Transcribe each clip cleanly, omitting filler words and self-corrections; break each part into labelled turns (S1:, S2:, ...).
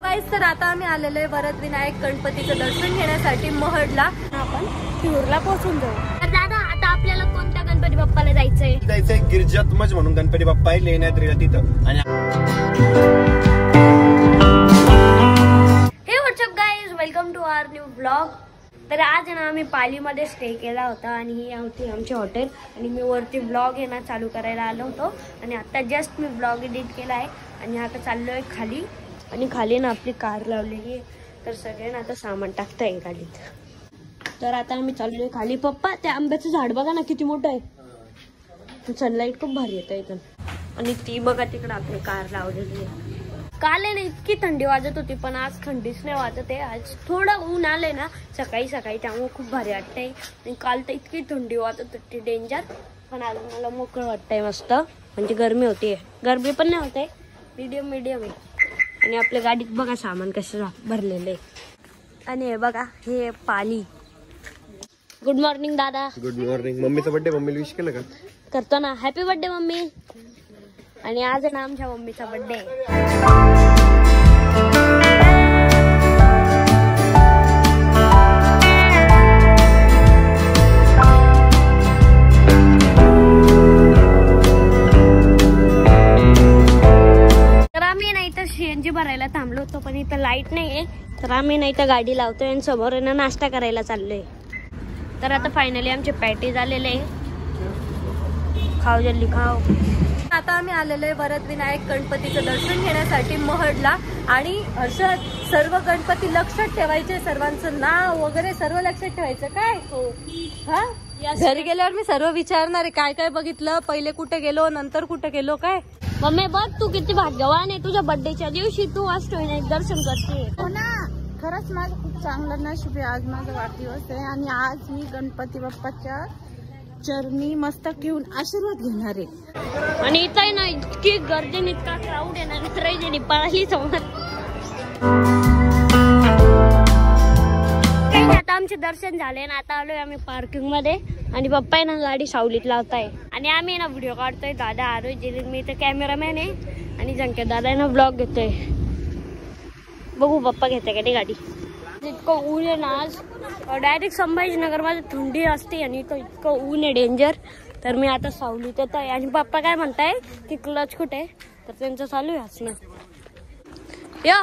S1: तर आता आम्ही आलेलो आहे वरद विनायक गणपतीचं दर्शन घेण्यासाठी महडला. आपण तिरूरला पोहोचून जाऊ.
S2: तर दादा आता आपल्याला कोणत्या गणपती बाप्पाला जायचंय?
S3: गिरजात्मज म्हणून गणपती बाप्पा आहे लेण्याद्रीला तिथं. आणि
S2: हे what's up guys, welcome to our new blog. तर आज ना आम्ही पालीमध्ये स्टे केला होता आणि ही होती आमची हॉटेल. आणि मी वरती ब्लॉग आहे ना चालू करायला आलो होतो आणि आता जस्ट मी ब्लॉग एडिट केला आहे आणि आता चाललो आहे खाली. आणि खाली ना आपली कार लावलेली आहे, तर सगळे ना आता सामान टाकताय गाडीत. तर आता आम्ही चाललोय खाली. पप्पा त्या आंब्याचं झाड बघा ना किती मोठं आहे, सनलाईट खूप भारी येतं इथून. आणि ती बघा तिकडे आपली कार लावलेली आहे. काल आहे ना इतकी थंडी वाजत होती, पण आज थंडीच नाही वाजत आहे. आज थोडं ऊन आलंय ना सकाळी सकाळी, त्यामुळे खूप भारी वाटतंय. आणि काल तर इतकी थंडी वाजत होती डेंजर, पण आज मला मोकळं वाटतंय मस्त. म्हणजे गरमी होती, गरमी पण नाही होते, मीडियम आहे. आणि आपल्या गाडीत बघा सामान कसं भरलेलं आहे. आणि हे बघा हे पाली. गुड मॉर्निंग दादा.
S3: Good morning. मम्मीचा बर्थडे, मम्मीला विश केलं का?
S2: करतो ना. Happy birthday mummy. आणि आज ना आमच्या मम्मीचा बर्थडे आहे. तर आम्ही ना इथं सीएनजी भरायला थांबलो होतो, पण इथं लाईट नाहीये, तर आम्ही ना इथं गाडी लावतोय आणि समोर ना नाश्ता करायला चाललोय. तर आता फायनली आमचे पॅटी झालेले आहे. खाऊ जल्दी खाऊ.
S1: आता आम्ही आलेलो आहे वरद विनायक गणपतीचं दर्शन घेण्यासाठी महडला. आणि असं सर्व गणपती लक्षात ठेवायचे, सर्वांचं नाव वगैरे सर्व लक्षात ठेवायचं. काय हो हा, घरी गेल्यावर मी सर्व विचारणार आहे काय काय बघितलं, पहिले कुठे गेलो, नंतर कुठे गेलो. काय
S2: मम्मी बघ तू किती भाग्यवान आहे, तुझ्या बर्थडेच्या दिवशी तू अष्टविनायक दर्शन करते.
S4: हो ना, खरंच माझं खूप चांगलं नशीब आहे. आज माझा वाढदिवस आहे आणि आज मी गणपती बाप्पाच्या चरणी मस्तक ठेवून आशीर्वाद घेणार आहे.
S2: आणि इथं आहे ना इतकी गर्दी, इतका क्राऊड आहे ना, ट्रेन पळाली समोर. आता आमचे दर्शन झाले ना, आता आलोय आम्ही पार्किंग मध्ये. आणि पप्पा आहे ना गाडी सावलीत लावताय आणि आम्ही ना व्हिडिओ काढतोय. दादा आरोय जिल्हे, मी तर कॅमेरामॅन आहे. आणि जंके दादा आहे ना ब्लॉग घेतोय. बघू पप्पा घेते का ती गाडी. इतकं ऊन आहे ना आज, डायरेक्ट संभाजीनगर मध्ये थंडी असते आणि इतकं ऊन आहे डेंजर. तर मी आता सावलीत येत आहे आणि पप्पा काय म्हणताय की क्लच कुठे, तर त्यांचं चालू आहे असणं. या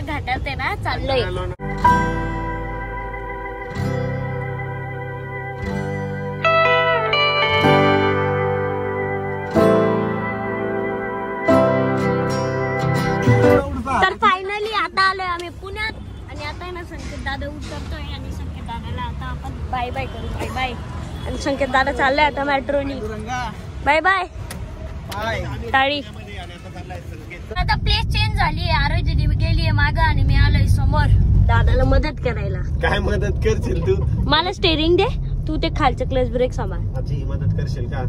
S2: घाटात आहे ना चाललंय. तर फायनली आता आलोय आम्ही पुण्यात. आणि आता आहे ना संकेत दादा उतरतोय आणि संकेत दादाला आता आपण बाय बाय करू. Bye bye. आणि संकेत दादा चाललाय आता मेट्रोनी. बाय बाय टाळी. आता प्लेस चेंज झाली. आरोग्य दिदी गेलीये मागं आणि मी आलोय समोर दादाला मदत करायला.
S3: काय मदत करशील तू?
S2: मला स्टेरिंग दे, तू ते खालचं क्लच ब्रेक सांभाळ.
S3: माझी मदत करशील का?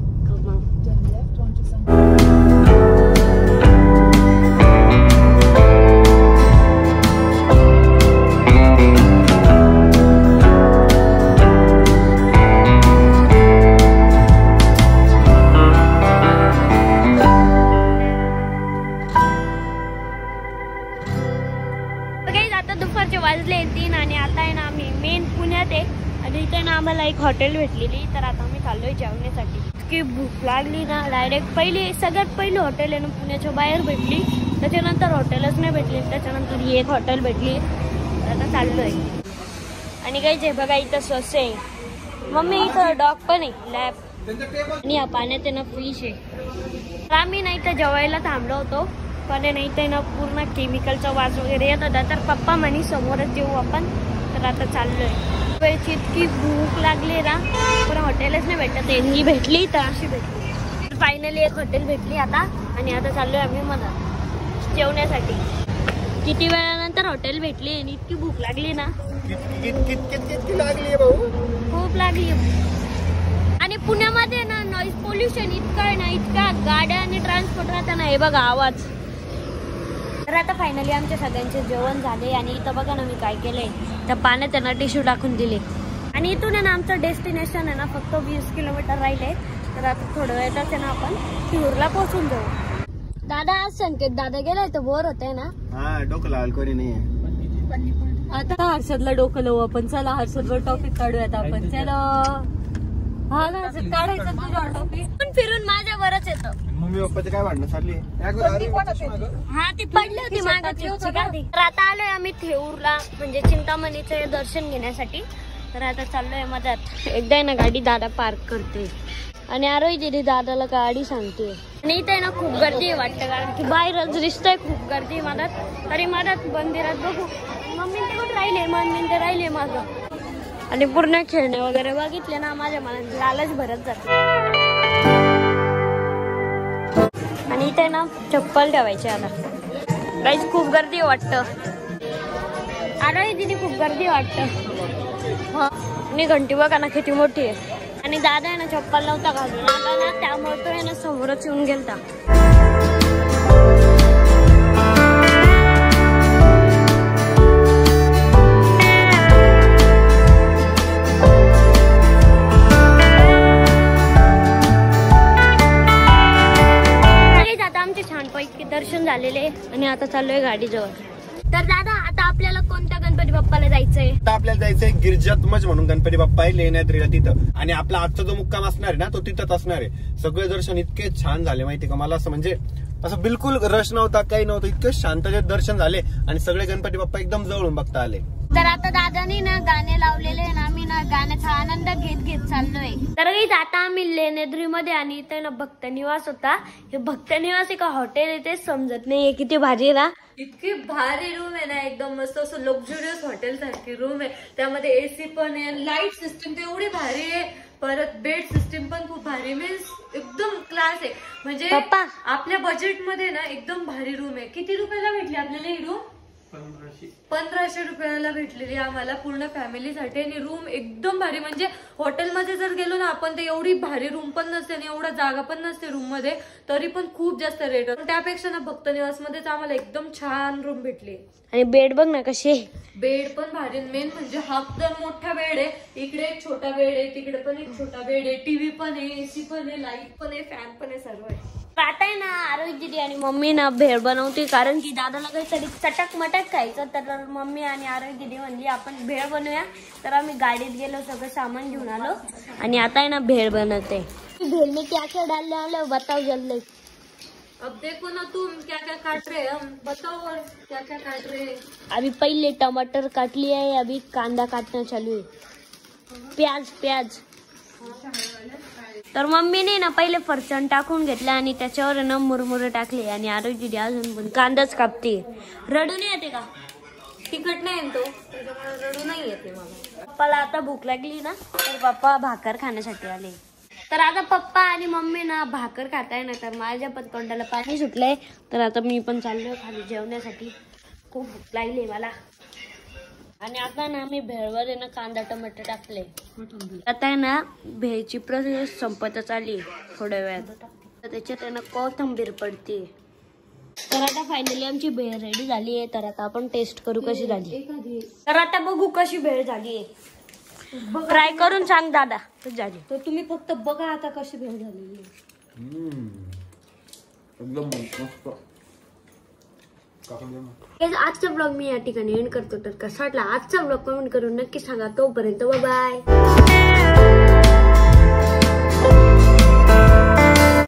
S2: दुपारचे वाजले 3 आणि आता आहे ना आम्ही मेन पुण्यात आहे. आणि इथे ना आम्हाला एक हॉटेल भेटलेली, तर आता आम्ही चाललोय जेवण्यासाठी. इतकी भूक लागली ना, डायरेक्ट सगळ्यात पहिली हॉटेल आहे ना पुण्याच्या बाहेर भेटली, त्याच्यानंतर हॉटेलच नाही भेटली, त्याच्यानंतर ही एक हॉटेल भेटली. आता चाललोय. आणि काही जे बघा इथं स्वस्त आहे. मम्मी इथं डॉग पण आहे, लॅब. आणि या पाण्यात आहे ना फिश आहे. तर आम्ही ना इथं जेवायला थांबलो होतो, पण नाही ते ना पूर्ण केमिकलचा वास वगैरे येत होता. तर पप्पा म्हणे समोरच जेऊ आपण. तर आता चाललोय. वेळची इतकी भूक लागली ना, पण हॉटेलच नाही भेटत. ही भेटली तर अशी भेटली. फायनली एक हॉटेल भेटली आता. आणि आता चाललोय आम्ही मनात. जेवण्यासाठी. किती वेळानंतर हॉटेल भेटली आणि इतकी भूक लागली ना,
S3: किती लागली भाऊ.
S2: खूप लागली. आणि पुण्यामध्ये ना नॉइज पोल्युशन इतकं आहे ना, इतका गाड्या आणि ट्रान्सपोर्ट राहताना हे बघा आवाज. तर आता फायनली आमच्या सगळ्यांचे जेवण झाले आणि इथं बघा ना मी काय केलंय, त्या पाण्यात त्यांना टिश्यू टाकून दिले. आणि इथून आहे ना आमचं डेस्टिनेशन आहे ना फक्त 20 किलोमीटर राहिले. तर आता थोड्या वेळातच आहे ना आपण थिरूरला पोहोचून जाऊ. दादा आज संकेत दादा गेलाय तर बोर होतंय ना.
S3: हा डोकं लाल कोणी नाही.
S1: आता हर्षदला डोकं लावू आपण. चला हर्षदवर टॉपिक काढूयात आपण. चला हा ना हर्षद काढायचं तुझ्या टॉपिक.
S2: पण फिरून माझ्यावरच येतं.
S3: मम्मी पप्पाची काय भांडणं चालली.
S2: हा ती पडली होती मागाची. तर आता आलोय आम्ही थेऊरला म्हणजे चिंतामणीचं दर्शन घेण्यासाठी. तर आता चाललोय मधात. एकदा ना गाडी दादा पार्क करते आणि आरोही दिदी दादाला गाडी सांगते. आणि इथे ना खूप गर्दी वाटतं कारण की बाहेरच दिसतंय खूप गर्दी मधात. तरी मधात मंदिरात बघू. मम्मी ते कुठे राहिले, मम्मी ते राहिले माझं. आणि पूर्ण खेळणे वगैरे बघितले ना माझ्या मनात लालच भरत जाते. आणि इथे ना चप्पल ठेवायची आता. गाईज खूप गर्दी वाटतं. आरोही दिदी खूप गर्दी वाटतं. हा आणि घंटी बघा ना किती मोठी आहे. आणि दादा आहे ना चप्पल नव्हता घालून आला ना, त्यामुळे तो आहे ना समोरच येऊन गेलता. आता आमचे छानपैकी दर्शन झालेले आणि आता चाललोय गाडीजवळ. तर दादा आता आपल्याला कोणत्या गणपती बाप्पाला जायचंय?
S3: आता आपल्याला जायचंय गिरजात्मज म्हणून गणपती बाप्पा आहे लेण्याद्रीला तिथं. आणि आपला आजचा जो मुक्काम असणार आहे ना तो तिथंच असणार आहे. सगळे दर्शन इतके छान झाले माहिती का. मला असं म्हणजे असं बिलकुल रश नव्हता, काही नव्हतं. इतके शांततेत दर्शन झाले आणि सगळे गणपती बाप्पा एकदम जवळून बघता आले.
S2: तर आता दादानी ना गाणे लावलेले ना, आम्ही ना गाण्याचा आनंद घेत घेत चाललोय. तर आता आम्ही लेण्याद्री मध्ये आणि इथे ना भक्त निवास होता. हे भक्त निवास एका हॉटेल आहे तेच समजत नाहीये. किती भारी आहे ना.
S1: इतकी भारी रूम आहे ना, एकदम मस्त असं लक्झुरियस हॉटेल सारखी रूम आहे. त्यामध्ये एसी पण आहे, लाईट सिस्टीम तर एवढी भारी आहे. परत बेड सिस्टीम पण खूप भारी, मीन्स एकदम क्लास आहे. म्हणजे
S2: पप्पा
S1: आपल्या बजेट मध्ये ना एकदम भारी रूम आहे. किती रुपयाला भेटली आपल्याला ही रूम? 1500 रुपयाला भेटलेली आम्हाला पूर्ण फॅमिलीसाठी. आणि रूम एकदम भारी. म्हणजे हॉटेलमध्ये जर गेलो ना आपण तर एवढी भारी रूम पण नसते आणि एवढा जागा पण नसते रूम मध्ये, तरी पण खूप जास्त रेट. त्यापेक्षा ना भक्त निवास मध्येच आम्हाला एकदम छान रूम भेटली.
S2: आणि बेड बघ ना कशी.
S1: बेड पण भारी. मेन म्हणजे हा तर मोठा बेड आहे. इकडे एक छोटा बेड आहे, तिकडे पण एक छोटा बेड आहे. टीव्ही पण आहे, एसी पण आहे, लाईट पण आहे, फॅन पण आहे, सर्व आहे.
S2: आता आहे ना आरोही दिदी आणि मम्मी ना भेळ बनवते कारण की दादाला काहीतरी चटक मटक खायचं. तर मम्मी आणि आरोही दिदी म्हणली आपण भेळ बनवूया. तर आम्ही गाडीत गेलो, सगळं सामान घेऊन आलो आणि आता आहे ना भेळ बनवते. भेळ में क्या क्या डालने वाले बताओ जल्दी.
S1: अब देखो ना तुम क्या क्या काट रहे, हम बताओ और क्या क्या काट रहे.
S2: अभी पहले टमाटर काट लिया है, अभी कांदा काटना चालू है. प्याज. तर मम्मीने ना पहिले फरसाण टाकून घेतला आणि त्याच्यावर ना मुरमुरे टाकले. आणि आरोग्य अजून पण कांदाच कापते. रडू नाही येते का?
S1: तिखट नाही तो, त्याच्यामुळे रडू नाही येते मला.
S2: पप्पाला आता भूक लागली ना तर पप्पा भाकर खाण्यासाठी आले. तर आता पप्पा आणि मम्मी ना भाकर खाताय ना, तर माझ्या पण तोंडाला पाणी सुटलंय. तर आता मी पण चाललोय खाली जेवण्यासाठी. खूप भूक लागली मला. आणि आता ना मी भेळवर ना कांदा टमाटर टाकले. आता आहे ना भेळची प्रोसेस संपतच आली थोड्या वेळात. तर त्याच्यात आहे ना कोथिंबीर पडते. तर आता फायनली आमची भेळ रेडी झाली आहे. तर आता आपण टेस्ट करू कशी झाली. तर आता बघू कशी भेळ झाली आहे. ट्राय करून सांग दादा कशी झाली.
S1: तर तुम्ही फक्त बघा आता कशी भेळ झालेली.
S3: एकदम मस्त.
S2: आजचा ब्लॉग मी या ठिकाणी एंड करतो. तर कसा वाटला आजचा ब्लॉग कमेंट करून नक्की सांगा. तोपर्यंत बाय.